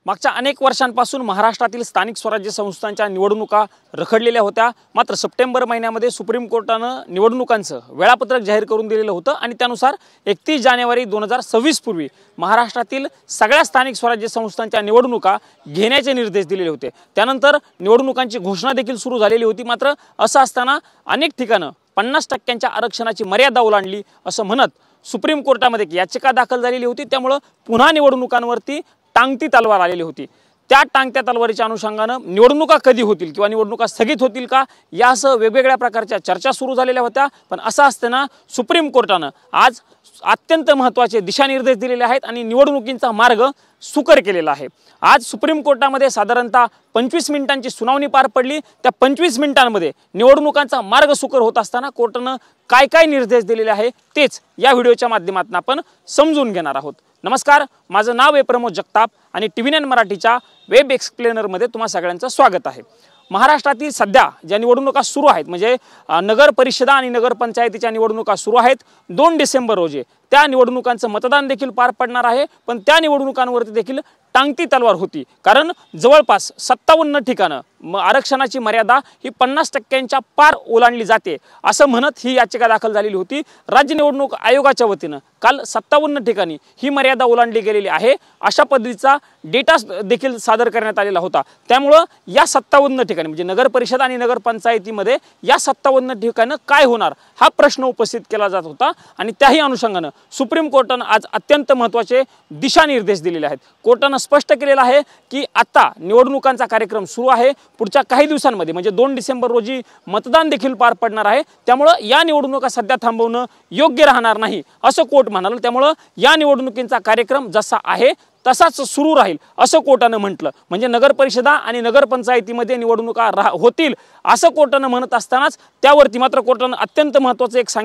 मागच्या अनेक वर्षांपासून महाराष्ट्रातील स्थानिक स्वराज्य संस्थांच्या निवडणुका रखडलेल्या होत्या। मात्र सप्टेंबर महिन्यामध्ये सुप्रीम कोर्टानं निवडणुकांचं वेळापत्रक जाहीर करून दिलेलं होतं आणि त्यानुसार 31 जानेवारी 2026 पूर्वी महाराष्ट्रातील सगळ्या स्थानिक स्वराज्य संस्थांच्या निवडणुका घेण्याचे निर्देश दिलेले होते। त्यानंतर निवडणुकांची घोषणा देखील सुरू झालेली होती। मात्र असं असताना अनेक ठिकाणं 50% आरक्षणाची मर्यादा ओलांडली असं म्हणत सुप्रीम कोर्टामध्ये याचिका दाखल झालेली होती। त्यामुळे पुन्हा निवडणुकांवरती टांगती तलवार आलेली होती। त्या टांगत्या तलवारीच्या अनुषंगानं निवडणुका कधी होतील किंवा निवडणुका स्थगित होतील का यासह वेगवेगळ्या प्रकारच्या चर्चा सुरू झालेल्या होत्या। पण असं असताना सुप्रीम कोर्टानं आज अत्यंत महत्त्वाचे दिशानिर्देश दिलेले आहेत आणि निवडणुकींचा मार्ग सुकर केलेला आहे। आज सुप्रीम कोर्टामध्ये साधारणतः 25 मिनिटांची सुनावणी पार पडली। त्या 25 मिनिटांमध्ये निवडणुकांचा मार्ग सुकर होत असताना कोर्टानं काय काय निर्देश दिलेले आहे तेच या व्हिडिओच्या माध्यमातून आपण समजून घेणार आहोत। नमस्कार, माझं नाव आहे प्रमोद जगताप आणि TV9 मराठीच्या वेब एक्सप्लेनरमध्ये तुम्हा सगळ्यांचं स्वागत आहे। महाराष्ट्रातील सध्या ज्या निवडणुका सुरू आहेत म्हणजे नगर परिषदा आणि नगरपंचायतीच्या निवडणुका सुरू आहेत 2 डिसेंबर रोजी त्या निवडणुकांचं मतदान देखील पार पडणार आहे। पण त्या निवडणुकांवरती देखील टांगती तलवार होती, कारण जवळपास 57 ठिकाणं आरक्षणाची मर्यादा ही 50% पार ओलांडली जाते असं म्हणत ही याचिका दाखल झालेली होती। राज्य निवडणूक आयोगाच्या वतीनं काल 57 ठिकाणी ही मर्यादा ओलांडली गेलेली आहे अशा पद्धतीचा डेटा देखील सादर करण्यात आलेला होता। त्यामुळे या 57 ठिकाणी म्हणजे नगर परिषद आणि नगरपंचायतीमध्ये या 57 ठिकाणी काय होणार हा प्रश्न उपस्थित केला जात होता आणि त्याही अनुषंगानं सुप्रीम कोर्टानं आज अत्यंत महत्त्वाचे दिशानिर्देश दिलेले आहेत। कोर्टानं स्पष्ट केलेलं आहे की आता निवडणुकांचा कार्यक्रम सुरू आहे। पुढच्या काही दिवसांमध्ये म्हणजे 2 डिसेंबर रोजी मतदान देखील पार पडणार आहे। त्यामुळे या निवडणुका सध्या थांबवणं योग्य राहणार नाही असं कोर्ट म्हणालं। त्यामुळे या निवडणुकींचा कार्यक्रम जसा आहे तसाच सुरू राहील असं कोर्टानं म्हटलं। म्हणजे नगर परिषदा आणि नगरपंचायतीमध्ये निवडणुका होतील असं कोर्टानं म्हणत असतानाच त्यावरती मात्र कोर्टानं अत्यंत महत्त्वाचं एक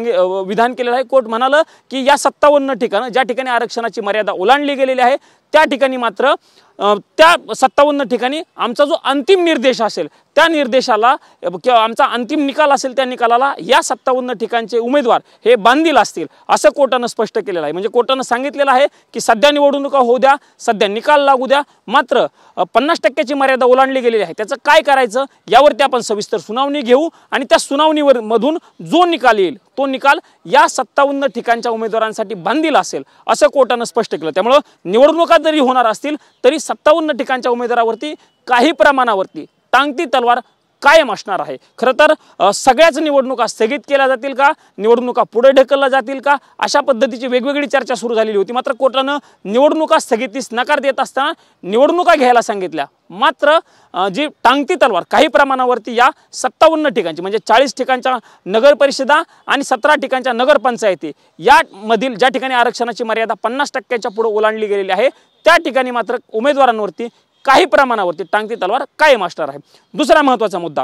विधान केलेलं आहे। कोर्ट म्हणालं की या 57 ठिकाणं ज्या ठिकाणी आरक्षणाची मर्यादा ओलांडली गेलेली आहे त्या ठिकाणी मात्र त्या 57 ठिकाणी आमचा जो अंतिम निर्देश असेल त्या निर्देशाला किंवा आमचा अंतिम निकाल असेल त्या निकालाला या 57 ठिकाणचे उमेदवार हे बांधील असतील असं कोर्टानं स्पष्ट केलेलं आहे। म्हणजे कोर्टानं सांगितलेलं आहे की सध्या निवडणुका होऊ द्या, सध्या निकाल लागू द्या, मात्र 50% मर्यादा ओलांडली गेलेली आहे त्याचं काय करायचं यावरती आपण सविस्तर सुनावणी घेऊ आणि त्या सुनावणीवर मधून जो निकाल येईल तो निकाल या 57 ठिकाणच्या उमेदवारांसाठी बांधील असेल असं कोर्टानं स्पष्ट केलं। त्यामुळे निवडणुका जरी होणार असतील तरी 57 ठिकाणच्या उमेदवारावरती काही प्रमाणावरती टांगती तलवार कायम असणार आहे। खरं तर सगळ्याच निवडणुका स्थगित केल्या जातील का, निवडणुका पुढे ढकलल्या जातील का अशा पद्धतीची वेगवेगळी चर्चा सुरू झालेली होती। मात्र कोर्टानं निवडणुका स्थगितीस नकार देत असताना निवडणुका घ्यायला सांगितल्या। मात्र जी टांगती तलवार काही प्रमाणावरती या 57 ठिकाणची म्हणजे 40 ठिकाणच्या नगर परिषदा आणि 17 ठिकाणच्या नगरपंचायती यामधील ज्या ठिकाणी आरक्षणाची मर्यादा 50% पुढे ओलांडली गेलेली आहे त्या ठिकाणी मात्र उमेदवारांवरती काही प्रमाणावरती टांगती तलवार कायम असणार आहे। दुसरा महत्त्वाचा मुद्दा,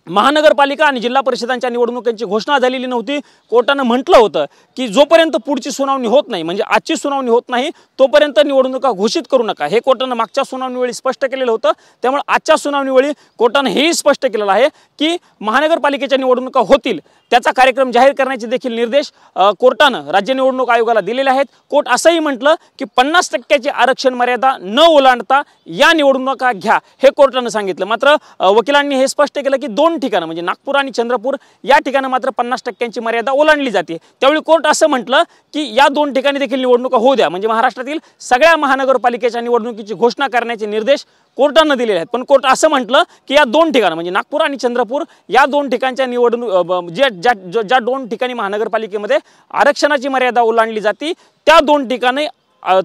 महानगरपालिका आणि जिल्हा परिषदांच्या निवडणुकांची घोषणा झालेली नव्हती। कोर्टानं म्हटलं होतं की जोपर्यंत पुढची सुनावणी होत नाही म्हणजे आजची सुनावणी होत नाही तोपर्यंत निवडणुका घोषित करू नका हे कोर्टानं मागच्या सुनावणीवेळी स्पष्ट केलेलं होतं। त्यामुळे आजच्या सुनावणीवेळी कोर्टानं हेही स्पष्ट केलेलं आहे की महानगरपालिकेच्या निवडणुका होतील त्याचा कार्यक्रम जाहीर करण्याचे देखील निर्देश कोर्टानं राज्य निवडणूक आयोगाला दिलेले आहेत। कोर्ट असंही म्हटलं की 50% आरक्षण मर्यादा न ओलांडता या निवडणुका घ्या हे कोर्टानं सांगितलं। मात्र वकिलांनी हे स्पष्ट केलं की 2 ठिकाणं म्हणजे नागपूर आणि चंद्रपूर या ठिकाणी मात्र 50% मर्यादा ओलांडली जाते। त्यावेळी कोर्ट असं म्हटलं की या 2 ठिकाणी देखील निवडणुका होऊ द्या म्हणजे महाराष्ट्रातील सगळ्या महानगरपालिकेच्या निवडणुकीची घोषणा करण्याचे निर्देश कोर्टानं दिलेले आहेत। पण कोर्ट असं म्हटलं की या 2 ठिकाणं म्हणजे नागपूर आणि चंद्रपूर या 2 ठिकाणच्या ज्या 2 ठिकाणी महानगरपालिकेमध्ये आरक्षणाची मर्यादा ओलांडली जाते त्या 2 ठिकाणी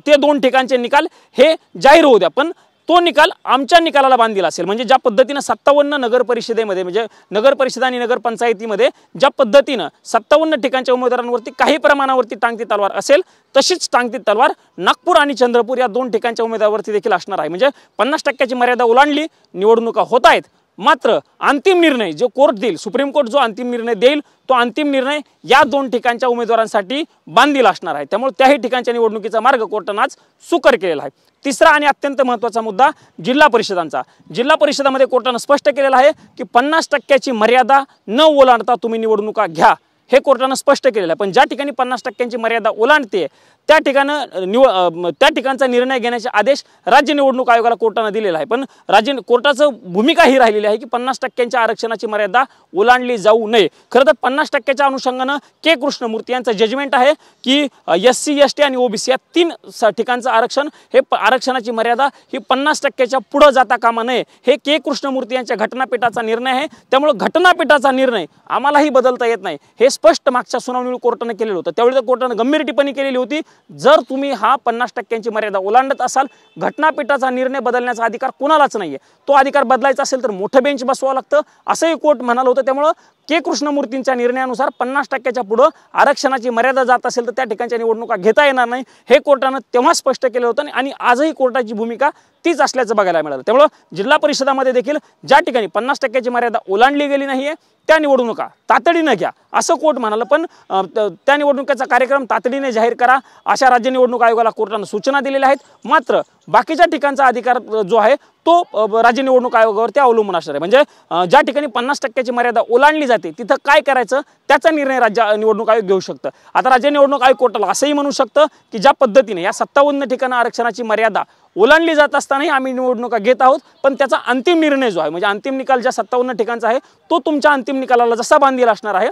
ते 2 ठिकाणचे निकाल हे जाहीर होऊ द्या, पण तो निकाल आमच्या निकालाला बांधील असेल। म्हणजे ज्या पद्धतीनं 57 नगर परिषदेमध्ये म्हणजे नगर परिषद आणि नगरपंचायतीमध्ये ज्या पद्धतीनं 57 ठिकाणच्या उमेदवारांवरती काही प्रमाणावरती टांगती तलवार असेल तशीच टांगती तलवार नागपूर आणि चंद्रपूर या 2 ठिकाणच्या उमेदवारांवरती देखील असणार आहे। म्हणजे 50% मर्यादा ओलांडली, निवडणुका होत आहेत, मात्र अंतिम निर्णय जो कोर्ट देईल, सुप्रीम कोर्ट जो अंतिम निर्णय देईल तो अंतिम निर्णय या 2 ठिकाणच्या उमेदवारांसाठी बांधील असणार आहे। त्यामुळे त्याही ठिकाणच्या निवडणुकीचा मार्ग कोर्टानं आज सुकर केलेला आहे। तिसरा आणि अत्यंत महत्त्वाचा मुद्दा जिल्हा परिषदांचा। जिल्हा परिषदामध्ये कोर्टानं स्पष्ट केलेलं आहे की 50% मर्यादा न ओलांडता तुम्ही निवडणुका घ्या हे कोर्टानं स्पष्ट केलेलं आहे। पण ज्या ठिकाणी 50% मर्यादा ओलांडते त्या ठिकाणचा निर्णय घेण्याचे आदेश राज्य निवडणूक आयोगाला कोर्टाने दिलेला आहे। पण कोर्टाचं भूमिका ही राहिलेली आहे की 50% आरक्षणाची मर्यादा ओलांडली जाऊ नये। खरं तर 50%च्या अनुषंगाने के कृष्णमूर्ती यांचं जजमेंट आहे की SC ST आणि OBC या 3 ठिकाणचं आरक्षण हे आरक्षणाची मर्यादा ही 50%च्या पुढे जाता कामा नये, हे के कृष्णमूर्ती यांच्या घटनापीठाचा निर्णय आहे। त्यामुळे घटनापीठाचा निर्णय आम्हालाही बदलता येत नाही, हे स्पष्ट मागच्या सुनावणीवर कोर्टाने केलेलं होतं। त्यावेळी तर कोर्टाने गंभीर टिप्पणी केलेली होती, जर तुम्ही हा 50%ची मर्यादा ओलांडत असाल, घटनापीठाचा निर्णय बदलण्याचा अधिकार कोणालाच नाहीये, तो अधिकार बदलायचा असेल तर मोठं बेंच बसवावं लागतं असंही कोर्ट म्हणाल होतं। त्यामुळे के कृष्णमूर्तींच्या निर्णयानुसार 50%च्या पुढे आरक्षणाची मर्यादा जात असेल तर त्या ठिकाणच्या निवडणुका घेता येणार नाही, हे कोर्टाने तेव्हा स्पष्ट केलं होतं आणि आजही कोर्टाची भूमिका तीच असल्याचं बघायला मिळालं। त्यामुळे जिल्हा परिषदामध्ये देखील ज्या ठिकाणी 50%ची मर्यादा ओलांडली गेली नाहीये त्या निवडणुका तातडीने घ्या असं कोर्ट म्हणालं। पण त्या निवडणुकीचा कार्यक्रम तातडीने जाहीर करा अशा राज्य निवडणूक आयोगाला कोर्टाने सूचना दिलेल्या आहेत। मात्र बाकीच्या ठिकाणचा अधिकार जो आहे तो राज्य निवडणूक आयोगावरती अवलंबून असणार आहे। म्हणजे ज्या ठिकाणी 50%ची मर्यादा ओलांडली जाते तिथं काय करायचं त्याचा निर्णय राज्य निवडणूक आयोग घेऊ शकतं। आता राज्य निवडणूक आयोग कोर्टाला असंही म्हणू शकतं की ज्या पद्धतीने या 57 ठिकाणी आरक्षणाची मर्यादा ओलांडली जात असतानाही आम्ही निवडणुका घेत आहोत, पण त्याचा अंतिम निर्णय जो आहे म्हणजे अंतिम निकाल ज्या 57 ठिकाणचा आहे तो तुमच्या अंतिम निकालाला जसा बांधील असणार आहे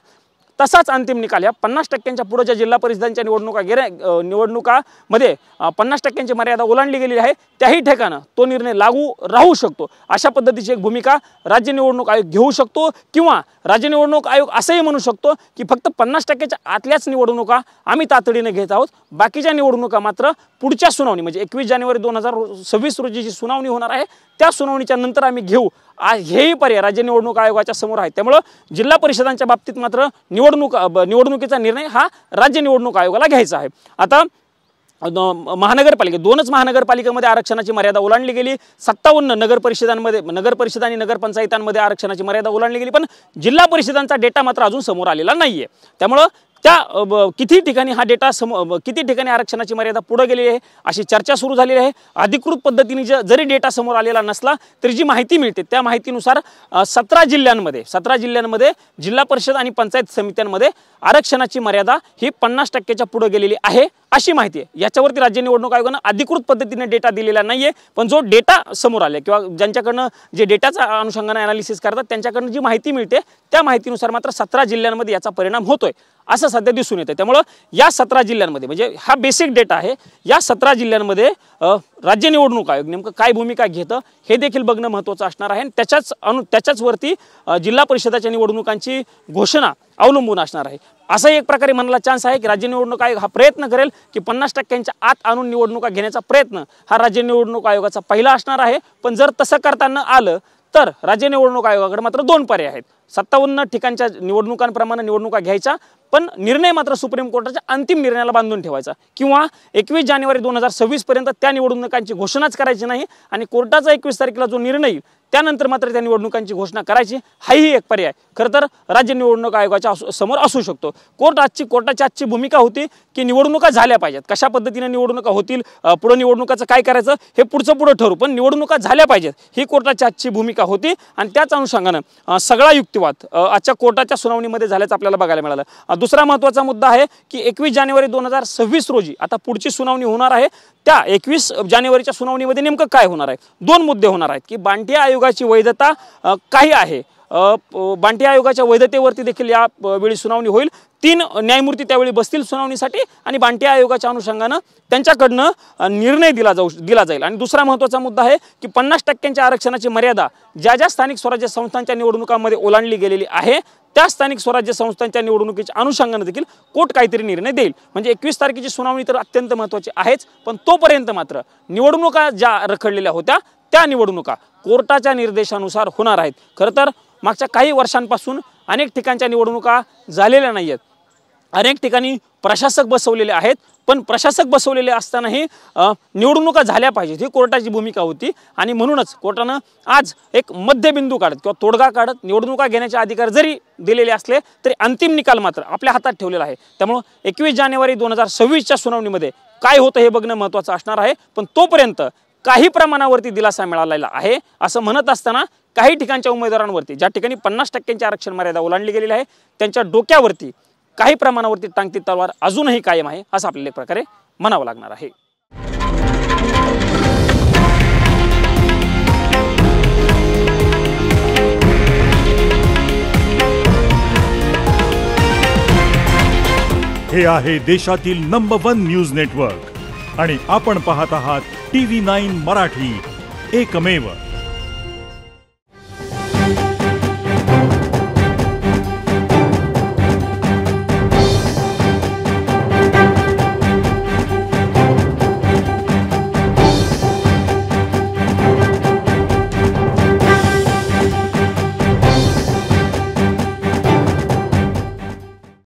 तसाच अंतिम निकाल या 50%च्या पुढच्या जिल्हा परिषदांच्या निवडणुकामध्ये 50%ची मर्यादा ओलांडली गेलेली आहे त्याही ठिकाणी तो निर्णय लागू राहू शकतो। अशा पद्धतीची एक भूमिका राज्य निवडणूक आयोग घेऊ शकतो किंवा राज्य निवडणूक आयोग असंही म्हणू शकतो की फक्त 50%च्या आतल्याच निवडणुका आम्ही तातडीने घेत आहोत, बाकीच्या निवडणुका मात्र पुढच्या सुनावणी म्हणजे 21 जानेवारी 2026 रोजी जी सुनावणी होणार आहे त्या सुनावणीच्या नंतर आम्ही घेऊ, हेही पर्याय राज्य निवडणूक आयोगाच्या समोर आहे। त्यामुळे जिल्हा परिषदांच्या बाबतीत मात्र निवडणुकीचा निर्णय हा राज्य निवडणूक आयोगाला घ्यायचा आहे। आता महानगरपालिका 2च महानगरपालिकेमध्ये आरक्षणाची मर्यादा ओलांडली गेली, 57 नगरपरिषद आणि नगरपंचायतांमध्ये आरक्षणाची मर्यादा ओलांडली गेली, पण जिल्हा परिषदांचा डेटा मात्र अजून समोर आलेला नाहीये। त्यामुळे त्या किती ठिकाणी हा डेटा किती ठिकाणी आरक्षणाची मर्यादा पुढे गेली आहे अशी चर्चा सुरू झालेली आहे। अधिकृत पद्धतीने जरी डेटा समोर आलेला नसला तरी जी माहिती मिळते त्या माहितीनुसार 17 जिल्ह्यांमध्ये जिल्हा परिषद आणि पंचायत समित्यांमध्ये आरक्षणाची मर्यादा ही 50%च्या पुढे गेलेली आहे अशी माहिती आहे। याच्यावरती राज्य निवडणूक आयोगाने अधिकृत पद्धतीने डेटा दिलेला नाहीये, पण जो डेटा समोर आले किंवा ज्यांच्याकडनं जे डेटाचा अनुषंगाने अनालिसिस करतात त्यांच्याकडनं जी माहिती मिळते त्या माहितीनुसार मात्र 17 जिल्ह्यांमध्ये याचा परिणाम होतोय असं सध्या दिसून येते। त्यामुळे या 17 जिल्ह्यांमध्ये म्हणजे हा बेसिक डेटा आहे, या 17 जिल्ह्यांमध्ये राज्य निवडणूक आयोग नेमकं काय भूमिका घेतं हे देखील बघणं महत्त्वाचं असणार आहे। त्याच्याच वरती जिल्हा परिषदाच्या निवडणुकांची घोषणा अवलंबून असणार आहे। असा एक प्रकारे म्हणायला चान्स आहे की राज्य निवडणूक आयोग हा प्रयत्न करेल की 50%च्या आत आणून निवडणुका घेण्याचा प्रयत्न हा राज्य निवडणूक आयोगाचा पहिला असणार आहे। पण जर तसं करताना आलं तर राज्य निवडणूक आयोगाकडे मात्र 2 पर्याय आहेत। 57 ठिकाणच्या निवडणुकांप्रमाणे निवडणुका घ्यायच्या, पण निर्णय मात्र सुप्रीम कोर्टाच्या अंतिम निर्णयाला बांधून ठेवायचा किंवा 21 जानेवारी 2026 पर्यंत त्या निवडणुकांची घोषणाच करायची नाही आणि कोर्टाचा 21 तारखेला जो निर्णय येईल त्यानंतर मात्र त्या निवडणुकांची घोषणा करायची, हाही एक पर्याय खरं तर राज्य निवडणूक आयोगाच्या समोर असू शकतो। कोर्टाची आजची भूमिका होती की निवडणुका झाल्या पाहिजेत, कशा पद्धतीने निवडणुका होतील, पुढे निवडणुकाचं काय करायचं हे पुढे ठरू, पण निवडणुका झाल्या पाहिजेत ही कोर्टाची आजची भूमिका होती आणि त्याच अनुषंगाने सगळा युक्तिवाद आजच्या कोर्टाच्या सुनावणीमध्ये झाल्याचं आपल्याला बघायला मिळालं। दुसरा महत्त्वाचा मुद्दा आहे की 21 जानेवारी 2026 रोजी आता पुढची सुनावणी होणार आहे, त्या 21 जानेवारीच्या सुनावणीमध्ये नेमकं काय होणार आहे, 2 मुद्दे होणार आहेत की बांटिया आयोगाची वैधता काही आहे, बांटिया आयोगाच्या वैधतेवरती देखील या वेळी सुनावणी होईल। 3 न्यायमूर्ती त्यावेळी बसतील सुनावणीसाठी आणि बांटिया आयोगाच्या अनुषंगाने त्यांच्याकडनं निर्णय दिला जाईल। आणि दुसरा महत्त्वाचा मुद्दा आहे की 50%च्या आरक्षणाची मर्यादा ज्या स्थानिक स्वराज्य संस्थांच्या निवडणुकांमध्ये ओलांडली गेलेली आहे त्या स्थानिक स्वराज्य संस्थांच्या निवडणुकीच्या अनुषंगाने देखील कोर्ट काहीतरी निर्णय देईल। म्हणजे 21 तारखेची सुनावणी तर अत्यंत महत्त्वाची आहेच, पण तोपर्यंत मात्र निवडणुका ज्या रखडलेल्या होत्या त्या निवडणुका कोर्टाच्या निर्देशानुसार होणार आहेत। खरं तर मागच्या काही वर्षांपासून अनेक ठिकाणच्या निवडणुका झालेल्या नाही आहेत, अनेक ठिकाणी प्रशासक बसवलेले आहेत, पण प्रशासक बसवलेले असतानाही निवडणुका झाल्या पाहिजेत ही कोर्टाची भूमिका होती आणि म्हणूनच कोर्टानं आज एक मध्यबिंदू काढत किंवा तोडगा काढत निवडणुका घेण्याचे अधिकार जरी दिलेले असले तरी अंतिम निकाल मात्र आपल्या हातात ठेवलेला आहे। त्यामुळे 21 जानेवारी 2026च्या सुनावणीमध्ये काय होतं हे बघणं महत्त्वाचं असणार आहे, पण तोपर्यंत काही प्रमाणावरती दिलासा मिळालेला आहे असं म्हणत असताना काही ठिकाणच्या उमेदवारांवरती ज्या ठिकाणी 50%ची आरक्षण मर्यादा ओलांडली गेलेली आहे त्यांच्या डोक्यावरती काही प्रमाणावरती टांगती तलवार अजूनही कायम आहे असं आपल्याला एक प्रकारे म्हणावं लागणार आहे. हे आहे देशातील नंबर 1 न्यूज नेटवर्क आणि आपण पाहत आहात TV9 मराठी, एकमेव.